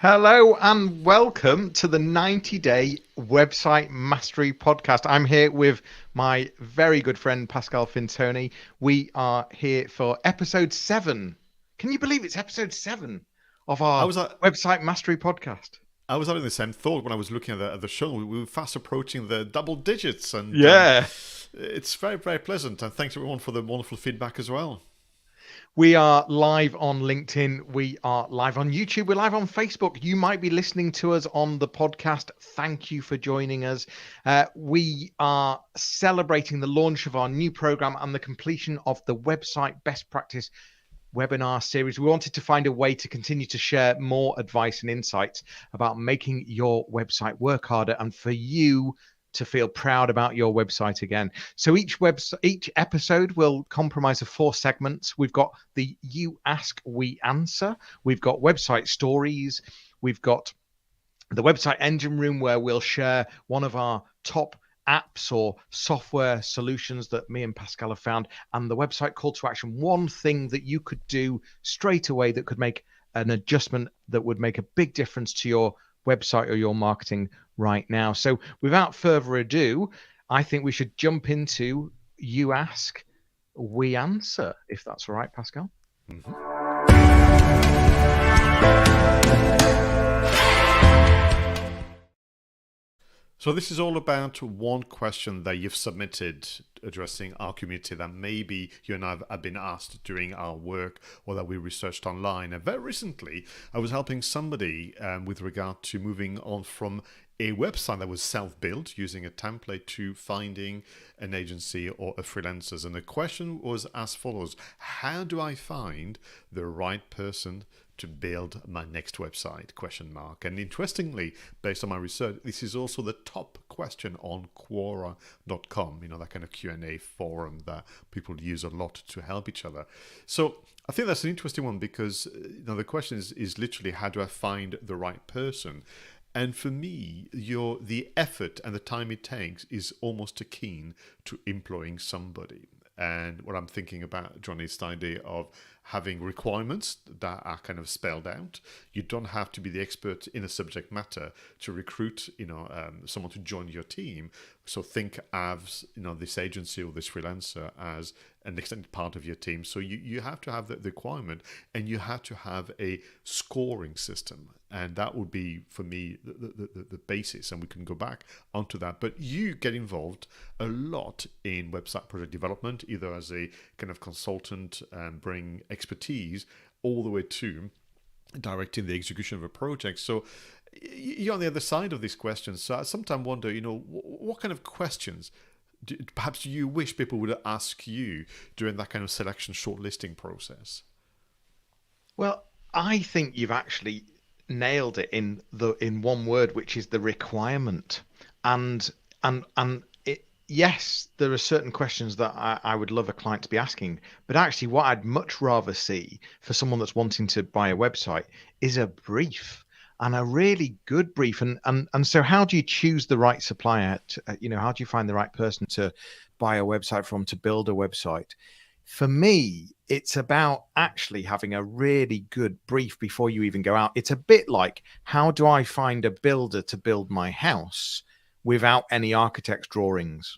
Hello and welcome to the 90-day website mastery podcast. I'm here with my very good friend Pascal Fintoni. We are here for episode 7. Can you believe it's episode 7 of I our was website mastery podcast? I was having the same thought when I was looking at the show. We were fast approaching the double digits, and Yeah. it's very, very pleasant. And thanks everyone for the wonderful feedback as well. We are live on LinkedIn. We are live on YouTube. We're live on Facebook. You might be listening to us on the podcast. Thank you for joining us. We are celebrating the launch of our new program and the completion of the website best practice webinar series. We wanted to find a way to continue to share more advice and insights about making your website work harder and for you to feel proud about your website again. So each episode will comprise of 4 segments. We've got the You Ask, We Answer. We've got website stories. We've got the website engine room, where we'll share one of our top apps or software solutions that me and Pascal have found, and the website call to action. One thing that you could do straight away that could make an adjustment that would make a big difference to your website or your marketing right now. So without further ado, I think we should jump into You Ask, We Answer, if that's all right, Pascal. So this is all about one question that you've submitted addressing our community that maybe you and I have been asked during our work or that we researched online. And very recently, I was helping somebody with regard to moving on from a website that was self-built using a template to finding an agency or a freelancers. And the question was as follows: how do I find the right person to build my next website? ? And interestingly, based on my research, this is also the top question on Quora.com, that kind of Q&A forum that people use a lot to help each other. So I think that's an interesting one because the question is literally, how do I find the right person? And for me, the effort and the time it takes is almost akin to employing somebody. And what I'm thinking about, John, is the idea of having requirements that are kind of spelled out. You don't have to be the expert in a subject matter to recruit, someone to join your team. So think of, this agency or this freelancer as an extended part of your team. So you have to have the requirement, and you have to have a scoring system. And that would be, for me, the basis. And we can go back onto that. But you get involved a lot in website project development, either as a kind of consultant and bring expertise, all the way to directing the execution of a project. So you're on the other side of these questions. So I sometimes wonder, what kind of questions perhaps you wish people would ask you during that kind of selection shortlisting process? Well, I think you've actually nailed it in one word, which is the requirement. And yes, there are certain questions that I would love a client to be asking, but actually what I'd much rather see for someone that's wanting to buy a website is a brief, and a really good brief. And so how do you choose the right supplier? How do you find the right person to buy a website from, to build a website? For me, it's about actually having a really good brief before you even go out. It's a bit like, how do I find a builder to build my house without any architect's drawings?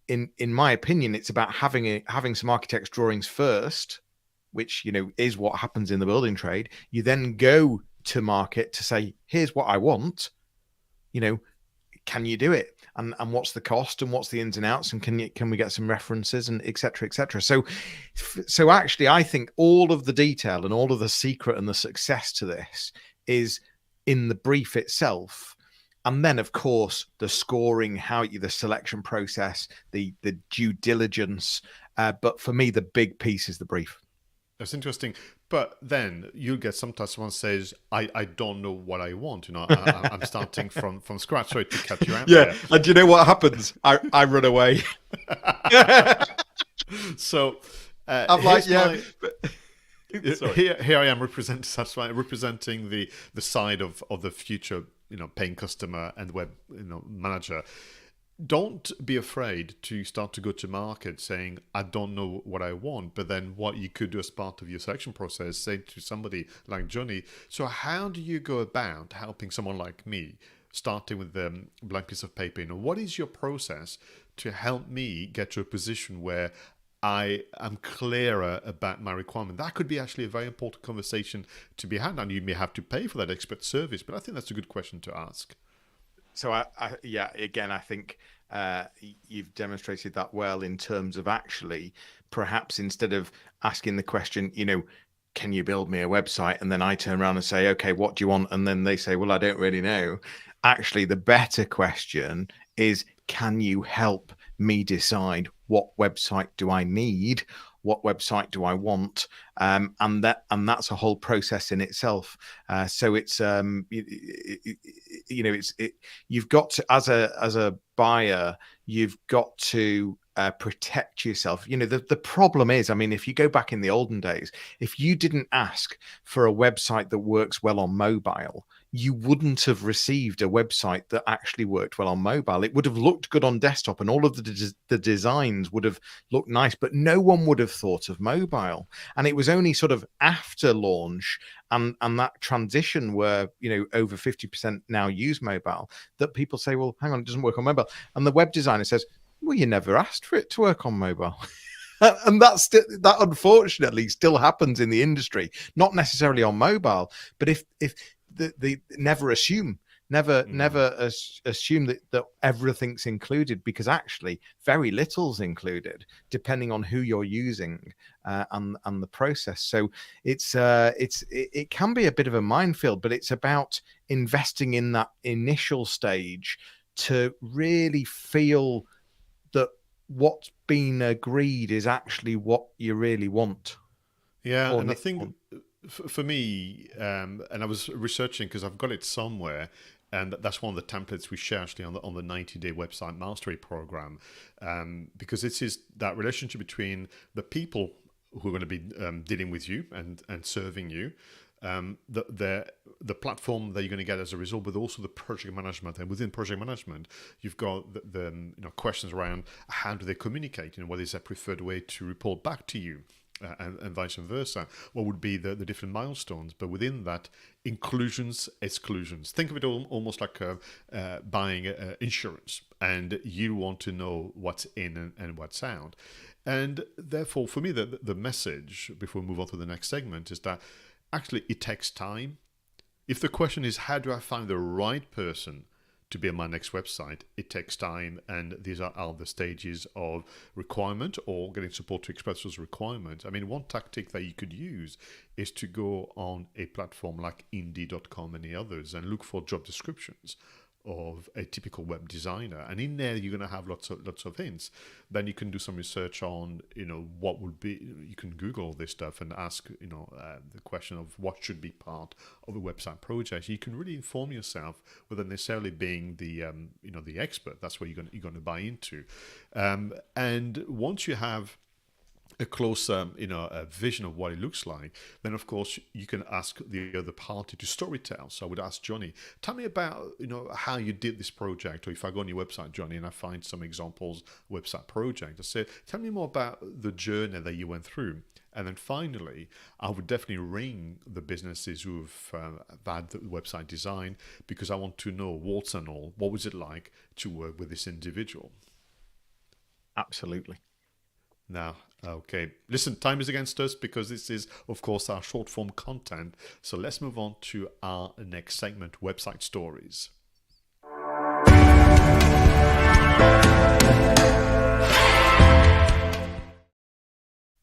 In my opinion, it's about having some architect's drawings first, which is what happens in the building trade. You then go to market to say, here's what I want. Can you do it? And what's the cost, and what's the ins and outs, and can we get some references, and et cetera, et cetera. So actually, I think all of the detail and all of the secret and the success to this is in the brief itself. And then, of course, the scoring, the selection process, the due diligence. But for me, the big piece is the brief. That's interesting. But then you get sometimes someone says, I don't know what I want. I'm starting from scratch. Sorry to cut you out. Yeah. There. And do you know what happens? I run away. So I'm like, yeah. Here I am representing the side of the future, paying customer and web, manager. don't be afraid to start to go to market saying, I don't know what I want. But then what you could do as part of your selection process, say to somebody like Johnny, so how do you go about helping someone like me, starting with the blank piece of paper? What is your process to help me get to a position where I am clearer about my requirement? That could be actually a very important conversation to be had. And you may have to pay for that expert service, but I think that's a good question to ask. So yeah, again, I think you've demonstrated that well in terms of actually, perhaps instead of asking the question, can you build me a website? And then I turn around and say, okay, what do you want? And then they say, well, I don't really know. Actually, the better question is, can you help me decide what website do I need? What website do I want? And that's a whole process in itself. So it's you've got to, as a buyer, you've got to protect yourself. The problem is, I mean, if you go back in the olden days, if you didn't ask for a website that works well on mobile, you wouldn't have received a website that actually worked well on mobile. It would have looked good on desktop and all of the designs would have looked nice, but no one would have thought of mobile. And it was only sort of after launch and that transition where, over 50% now use mobile, that people say, well, hang on, it doesn't work on mobile. And the web designer says, well, you never asked for it to work on mobile. And that unfortunately still happens in the industry, not necessarily on mobile, but if they never assume assume that everything's included, because actually very little's included depending on who you're using and the process. So it can be a bit of a minefield, but it's about investing in that initial stage to really feel that what's been agreed is actually what you really want. Yeah, and I think for me, and I was researching because I've got it somewhere, and that's one of the templates we share actually on the 90-day website mastery program, because it is that relationship between the people who are going to be dealing with you and serving you, the platform that you're going to get as a result, but also the project management. And within project management, you've got the questions around how do they communicate? What is their preferred way to report back to you? And vice versa. What would be the different milestones? But within that, inclusions, exclusions. Think of it almost like buying insurance, and you want to know what's in and what's out. And therefore, for me, the message, before we move on to the next segment, is that actually it takes time. If the question is, how do I find the right person to be on my next website, it takes time, and these are the stages of requirement or getting support to express those requirements. I mean, one tactic that you could use is to go on a platform like Indeed.com and the others and look for job descriptions of a typical web designer, and in there you're going to have lots of hints. Then you can do some research on what would be, you can Google this stuff and ask the question of what should be part of a website project. You can really inform yourself without necessarily being the the expert. That's what you're going to buy into, and once you have a closer, a vision of what it looks like, then of course you can ask the other party to storytell. So I would ask Johnny, tell me about, how you did this project. Or if I go on your website, Johnny, and I find some examples website project, I say, tell me more about the journey that you went through. And then finally, I would definitely ring the businesses who've had the website design, because I want to know, warts and all, what was it like to work with this individual? Absolutely. Now, okay. Listen, time is against us because this is, of course, our short form content. So let's move on to our next segment, website stories.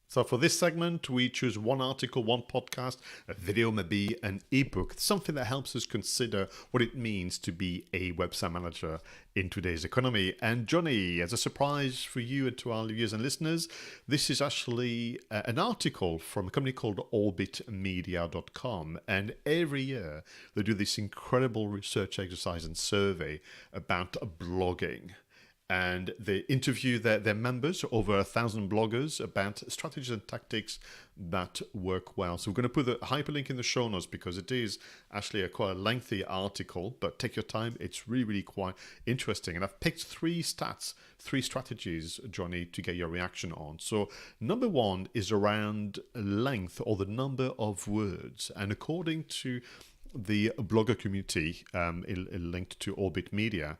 So for this segment, we choose one article, one podcast, a video, maybe an ebook, something that helps us consider what it means to be a website manager in today's economy. And Johnny, as a surprise for you and to our viewers and listeners, this is actually an article from a company called orbitmedia.com. And every year they do this incredible research exercise and survey about blogging. and they interview their members, over 1,000 bloggers, about strategies and tactics that work well. So we're going to put the hyperlink in the show notes because it is actually quite a lengthy article, but take your time. It's really, really quite interesting. And I've picked three strategies, Johnny, to get your reaction on. So number one is around length, or the number of words. And according to the blogger community, linked to Orbit Media,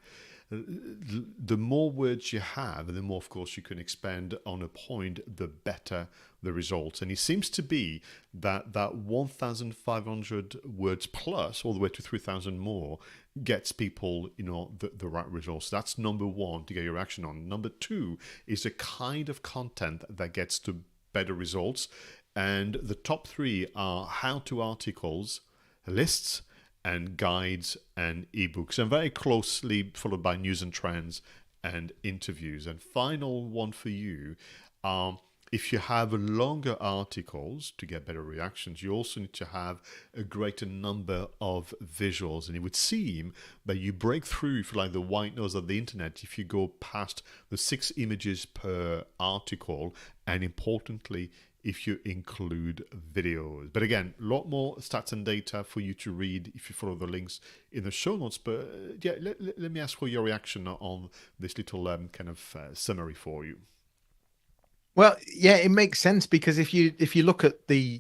the more words you have, the more, of course, you can expand on a point, the better the results. And it seems to be that 1,500 words plus, all the way to 3,000 more, gets people, the right results. That's number one to get your action on. Number two is the kind of content that gets to better results. And the top three are how-to articles, lists, and guides and ebooks, and very closely followed by news and trends and interviews. And final one for you, if you have longer articles to get better reactions, you also need to have a greater number of visuals. And it would seem that you break through, if you like, the white noise of the internet if you go past the 6 images per article, and importantly, if you include videos. But again, a lot more stats and data for you to read if you follow the links in the show notes. But let me ask for your reaction on this little summary for you. Well, yeah, it makes sense, because if you look at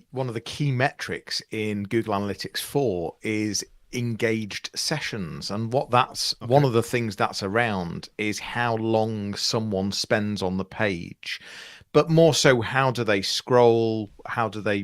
one of the key metrics in Google Analytics 4 is engaged sessions, and one of the things that's around is how long someone spends on the page, but more so, how do they scroll, how do they,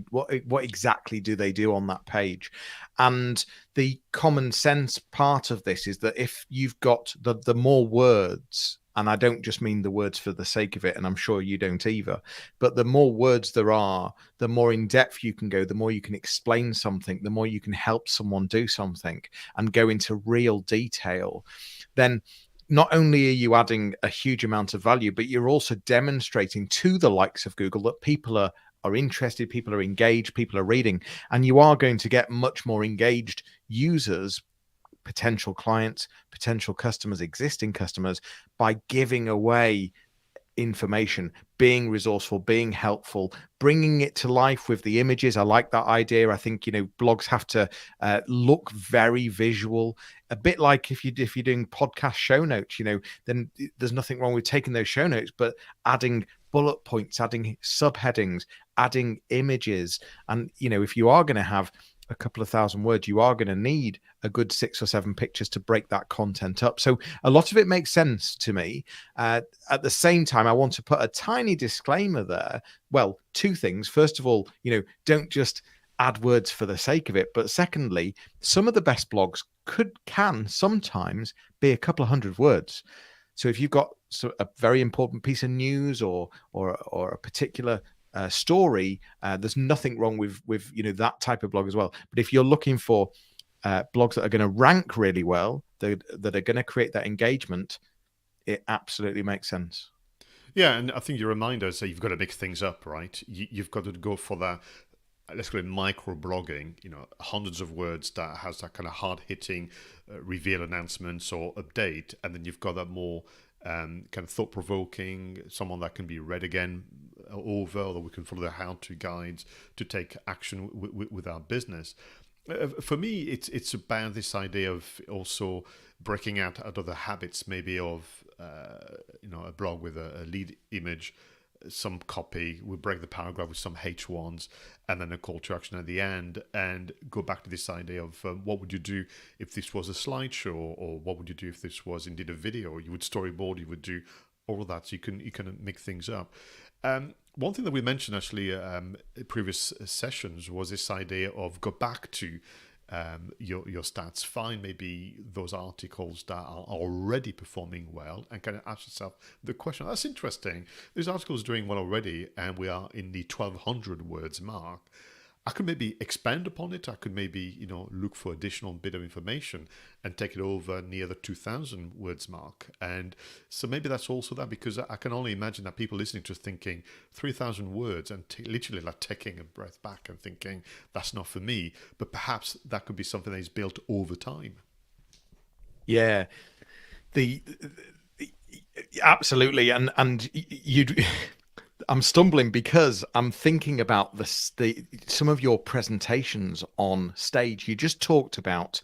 what exactly do they do on that page? And the common sense part of this is that if you've got the more words, and I don't just mean the words for the sake of it, and I'm sure you don't either, but the more words there are, the more in depth you can go, the more you can explain something, the more you can help someone do something and go into real detail, then not only are you adding a huge amount of value, but you're also demonstrating to the likes of Google that people are interested, people are engaged, people are reading, and you are going to get much more engaged users, potential clients, potential customers, existing customers, by giving away information, being resourceful, being helpful, bringing it to life with the images. I like that idea. I think blogs have to look very visual, a bit like if you're doing podcast show notes, then there's nothing wrong with taking those show notes, but adding bullet points, adding subheadings, adding images. And if you are going to have a couple of thousand words, you are going to need a good 6 or 7 pictures to break that content up. So a lot of it makes sense to me. At the same time, I want to put a tiny disclaimer there. Well, 2 things. First of all, don't just add words for the sake of it. But secondly, some of the best blogs can sometimes be a couple of hundred words. So if you've got a very important piece of news or a particular story, there's nothing wrong with that type of blog as well. But if you're looking for blogs that are going to rank really well, that are going to create that engagement, it absolutely makes sense. Yeah, and I think you remind us that you've got to mix things up, right? You've got to go for that, let's call it micro blogging, hundreds of words that has that kind of hard-hitting reveal announcements or update, and then you've got that more kind of thought-provoking, someone that can be read again over, or we can follow the how-to guides to take action with our business. For me, it's about this idea of also breaking out of the habits, maybe of a blog with a lead image, some copy, we break the paragraph with some H1s, and then a call to action at the end, and go back to this idea of what would you do if this was a slideshow, or what would you do if this was indeed a video? You would storyboard, you would do all of that, so you can make things up. One thing that we mentioned actually in previous sessions was this idea of go back to your stats, find maybe those articles that are already performing well, and kind of ask yourself the question, that's interesting, this article is doing well already and we are in the 1,200 words mark. I could maybe expand upon it. I could maybe, look for additional bit of information and take it over near the 2,000 words mark. And so maybe that's also that, because I can only imagine that people listening to thinking 3,000 words and literally like taking a breath back and thinking that's not for me. But perhaps that could be something that is built over time. Yeah. Absolutely, and you. I'm stumbling because I'm thinking about some of your presentations on stage. You just talked about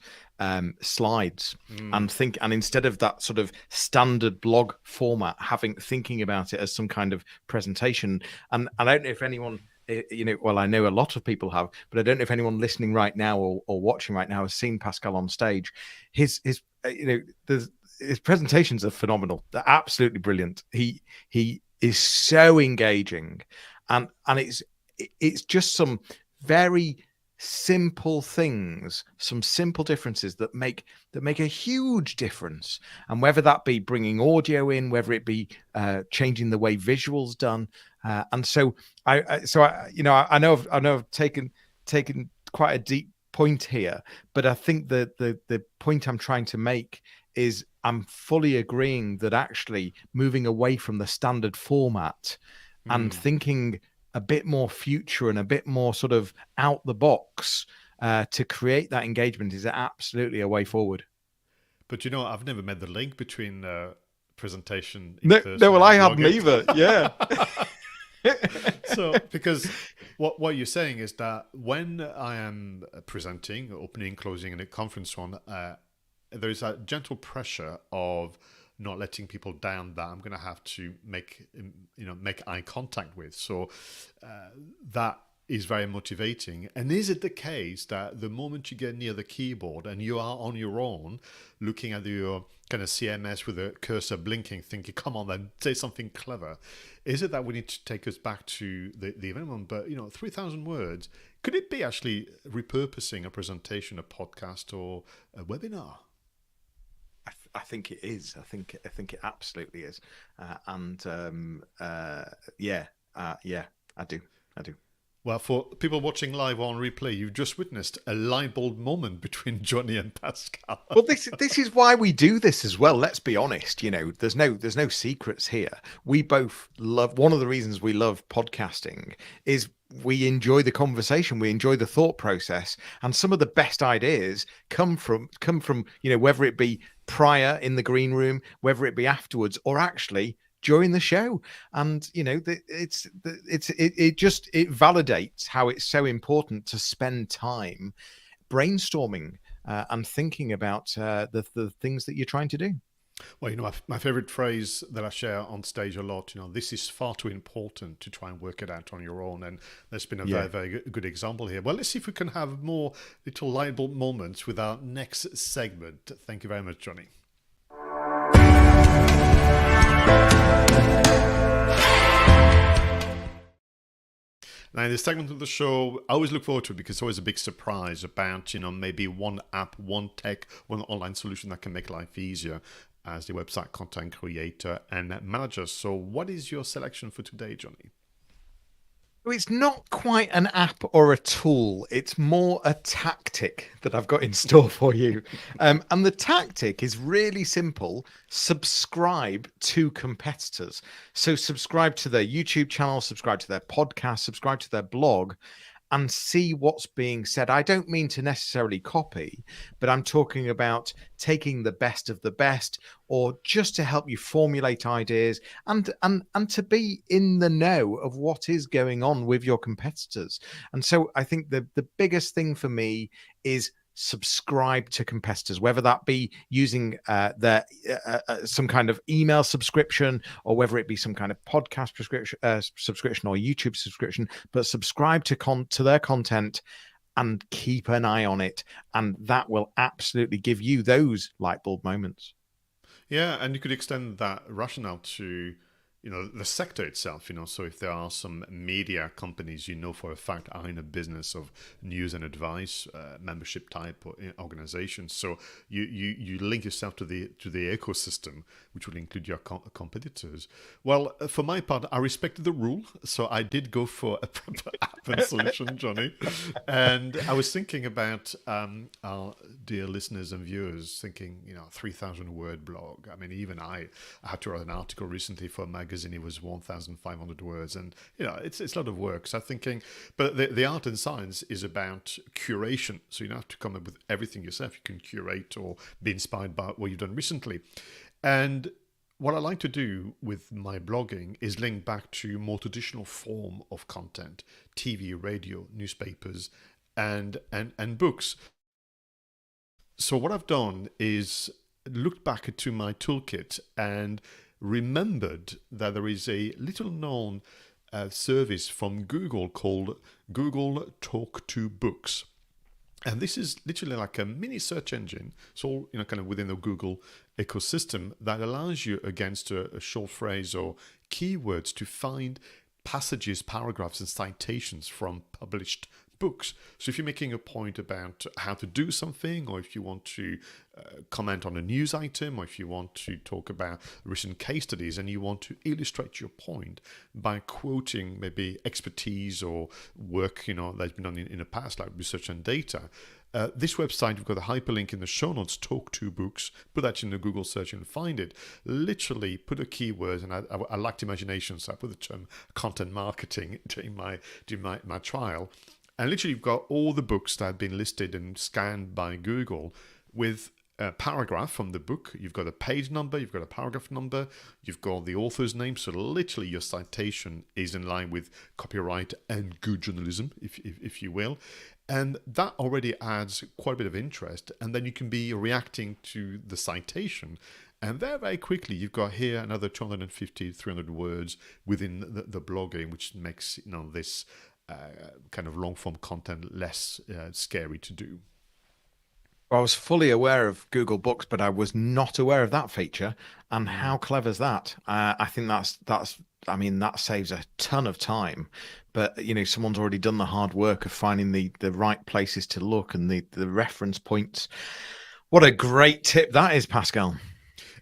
slides, and instead of that sort of standard blog format, thinking about it as some kind of presentation. And I don't know if anyone, well, I know a lot of people have, but I don't know if anyone listening right now or watching right now has seen Pascal on stage. His his presentations are phenomenal. They're absolutely brilliant. He is so engaging, and it's just some very simple things, some simple differences that make a huge difference. And whether that be bringing audio in, whether it be changing the way visuals done, and so I know I've taken quite a deep point here, but I think the point I'm trying to make is I'm fully agreeing that actually moving away from the standard format and thinking a bit more future and a bit more sort of out the box to create that engagement is absolutely a way forward. But I've never made the link between presentation in No, person well, and I haven't blogging. either. Yeah. So, because what you're saying is that when I am presenting, opening, closing, in a conference one, there's a gentle pressure of not letting people down that I'm going to have to make eye contact with. So that is very motivating. And is it the case that the moment you get near the keyboard and you are on your own, looking at your kind of CMS with a cursor blinking, thinking, come on then, say something clever, is it that we need to take us back to the event? But 3,000 words, could it be actually repurposing a presentation, a podcast, or a webinar? I think it is. I think it absolutely is. Yeah, I do. Well, for people watching live on replay, you've just witnessed a light bulb moment between Johnny and Pascal. Well, this is why we do this as well. Let's be honest. There's no secrets here. We both love. One of the reasons we love podcasting is we enjoy the conversation, we enjoy the thought process, and some of the best ideas come from whether it be prior in the green room, whether it be afterwards, or actually during the show. And it validates how it's so important to spend time brainstorming and thinking about the things that you're trying to do. Well, my favorite phrase that I share on stage a lot, this is far too important to try and work it out on your own. And there's been a very, very good example here. Well, let's see if we can have more little light bulb moments with our next segment. Thank you very much, Johnny. Now, in this segment of the show, I always look forward to it because it's always a big surprise about, maybe one app, one tech, one online solution that can make life easier as the website content creator and manager. So what is your selection for today, Johnny? It's not quite an app or a tool. It's more a tactic that I've got in store for you. And the tactic is really simple. Subscribe to competitors. So subscribe to their YouTube channel, subscribe to their podcast, subscribe to their blog, and see what's being said. I don't mean to necessarily copy, but I'm talking about taking the best of the best, or just to help you formulate ideas and to be in the know of what is going on with your competitors. And so I think the biggest thing for me is subscribe to competitors, whether that be using their some kind of email subscription, or whether it be some kind of podcast subscription or YouTube subscription, but subscribe to their content and keep an eye on it, and that will absolutely give you those light bulb moments. Yeah, and you could extend that rationale to the sector itself. So if there are some media companies for a fact are in a business of news and advice, membership type or organizations, so you link yourself to the ecosystem, which will include your competitors. Well, for my part, I respected the rule, so I did go for a proper app and solution, Johnny. And I was thinking about our dear listeners and viewers, thinking 3,000 word blog. I mean, even I had to write an article recently for a magazine. It was 1,500 words, and it's a lot of work. So I'm thinking, but the art and science is about curation. So you don't have to come up with everything yourself. You can curate or be inspired by what you've done recently. And what I like to do with my blogging is link back to more traditional form of content, TV, radio, newspapers, and books. So what I've done is looked back to my toolkit and remembered that there is a little known service from Google called Google Talk to Books. And this is literally like a mini search engine. It's all kind of within the Google ecosystem that allows you against a short phrase or keywords to find passages, paragraphs, and citations from published books. So if you're making a point about how to do something, or if you want to comment on a news item, or if you want to talk about recent case studies and you want to illustrate your point by quoting maybe expertise or work that's been done in the past, like research and data, this website, we've got a hyperlink in the show notes, Talk to Books. Put that in the Google search and find it. Literally put a keyword, and I liked imagination, so I put the term content marketing during my trial. And literally you've got all the books that have been listed and scanned by Google with a paragraph from the book. You've got a page number, you've got a paragraph number, you've got the author's name. So literally your citation is in line with copyright and good journalism, if you will. And that already adds quite a bit of interest. And then you can be reacting to the citation. And very, very quickly, you've got here another 250, 300 words within the blogging, which makes this kind of long form content less scary to do. I was fully aware of Google Books, but I was not aware of that feature. And how clever is that? I think that saves a ton of time. But someone's already done the hard work of finding the right places to look and the reference points. What a great tip that is, Pascal.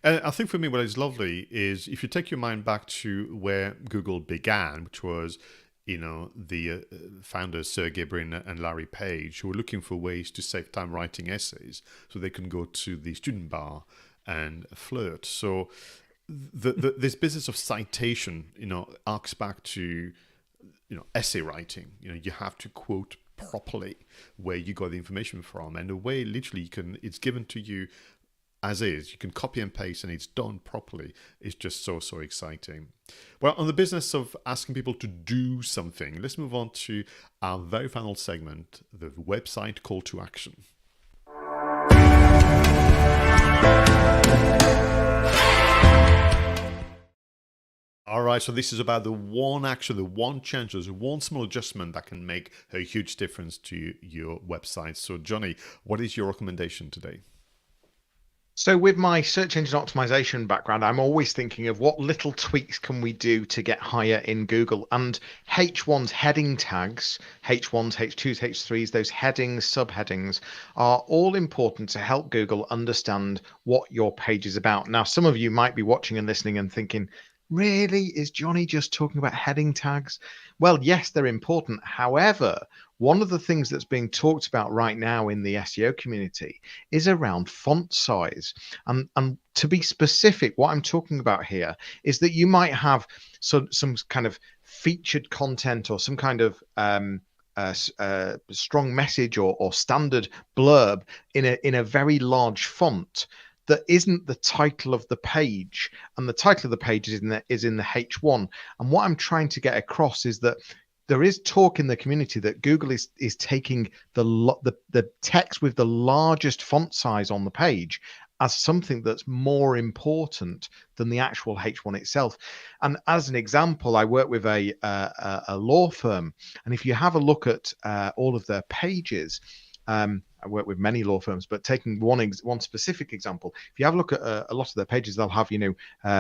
And I think for me, what is lovely is if you take your mind back to where Google began, which was the founders, Sergey Brin and Larry Page, who were looking for ways to save time writing essays so they can go to the student bar and flirt. So this business of citation, arcs back to, essay writing. You have to quote properly where you got the information from. And the way literally it's given to you as is. You can copy and paste and it's done properly. It's just so exciting. Well, on the business of asking people to do something, let's move on to our very final segment, the website call to action. All right, so this is about the one action, the one change, there's one small adjustment that can make a huge difference to your website. So, Johnny, what is your recommendation today? So with my search engine optimization background, I'm always thinking of what little tweaks can we do to get higher in Google. And H1's heading tags, H1s, H2s, H3s, those headings, subheadings are all important to help Google understand what your page is about. Now, some of you might be watching and listening and thinking, really, is Johnny just talking about heading tags? Well, yes, they're important. However, one of the things that's being talked about right now in the SEO community is around font size. And to be specific, what I'm talking about here is that you might have some kind of featured content or some kind of strong message or standard blurb in a very large font that isn't the title of the page, and the title of the page is in the H1. And what I'm trying to get across is that there is talk in the community that Google is taking the text with the largest font size on the page as something that's more important than the actual H1 itself. And as an example, I work with a law firm, and if you have a look at all of their pages, I work with many law firms, but taking one specific example, if you have a look at a lot of their pages, they'll have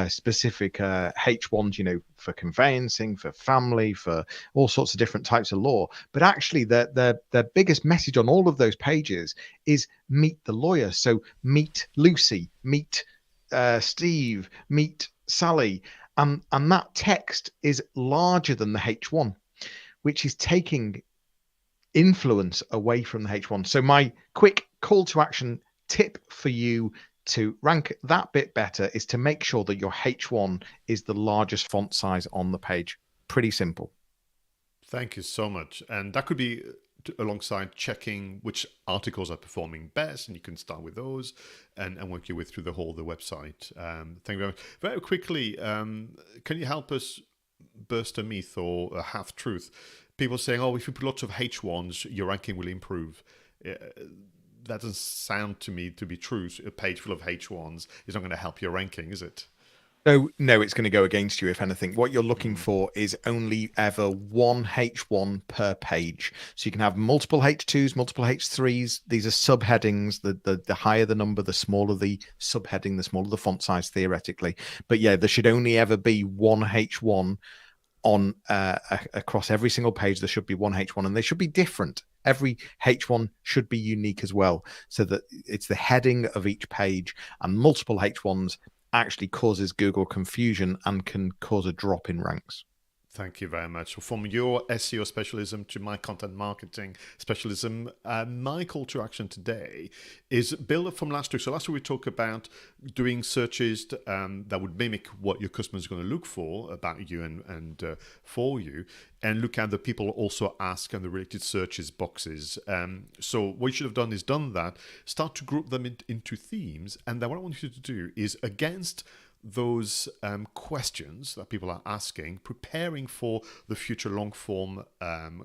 specific H1s, for conveyancing, for family, for all sorts of different types of law. But actually, their biggest message on all of those pages is meet the lawyer. So meet Lucy, meet Steve, meet Sally, and that text is larger than the H1, which is taking influence away from the H1. So my quick call to action tip for you to rank that bit better is to make sure that your H1 is the largest font size on the page. Pretty simple. Thank you so much. And that could be alongside checking which articles are performing best, and you can start with those and work your way through the whole of the website. Thank you very much. Very quickly, can you help us burst a myth or a half-truth? People saying, oh, if you put lots of H1s, your ranking will improve. That doesn't sound to me to be true. A page full of H1s is not going to help your ranking, is it? No, it's going to go against you, if anything. What you're looking for is only ever one H1 per page. So you can have multiple H2s, multiple H3s. These are subheadings. The higher the number, the smaller the subheading, the smaller the font size, theoretically. But yeah, there should only ever be one H1 on across every single page. There should be one H1, and they should be different. Every H1 should be unique as well, so that it's the heading of each page, and multiple H1s actually causes Google confusion and can cause a drop in ranks. Thank you very much. From your SEO specialism to my content marketing specialism, my call to action today is build up from last week. So last week we talked about doing searches that would mimic what your customers are going to look for about you and for you, and look at the people also ask and the related searches boxes. So what you should have done is done that, start to group them into themes, and then what I want you to do is, against those questions that people are asking, preparing for the future long form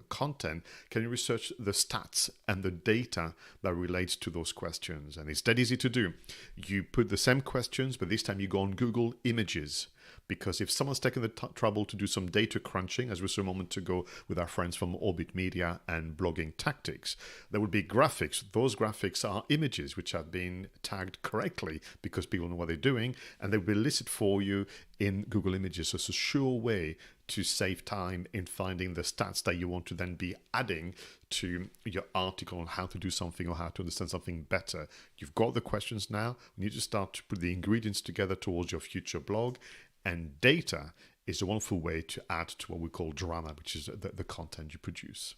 content, can you research the stats and the data that relates to those questions? And it's that easy to do. You put the same questions, but this time you go on Google Images. Because if someone's taken the trouble to do some data crunching, as we saw a moment ago with our friends from Orbit Media and Blogging Tactics, there would be graphics. Those graphics are images which have been tagged correctly because people know what they're doing, and they will be listed for you in Google Images. So it's a sure way to save time in finding the stats that you want to then be adding to your article on how to do something or how to understand something better. You've got the questions now. You need to start to put the ingredients together towards your future blog. And data is a wonderful way to add to what we call drama, which is the content you produce.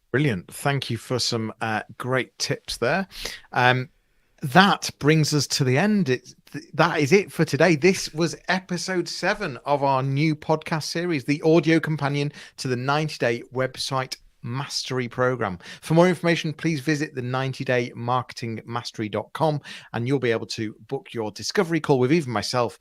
Brilliant. Thank you for some great tips there. That brings us to the end. That is it for today. This was episode 7 of our new podcast series, the audio companion to the 90-day website mastery program. For more information, please visit the 90daymarketingmastery.com, and you'll be able to book your discovery call with even myself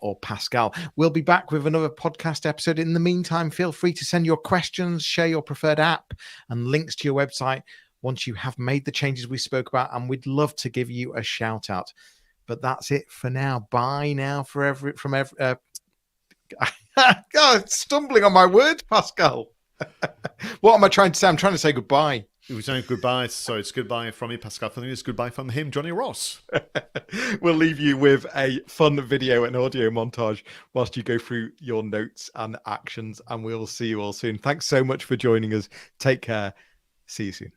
or Pascal. We'll be back with another podcast episode. In the meantime, feel free to send your questions, share your preferred app and links to your website once you have made the changes we spoke about, and we'd love to give you a shout out. But that's it for now. Bye now God, stumbling on my words, Pascal. What am I trying to say? I'm trying to say goodbye. It was saying goodbye, so it's goodbye from me, Pascal. I think it's goodbye from him, Johnny Ross. We'll leave you with a fun video and audio montage whilst you go through your notes and actions, and we'll see you all soon. Thanks so much for joining us. Take care. See you soon.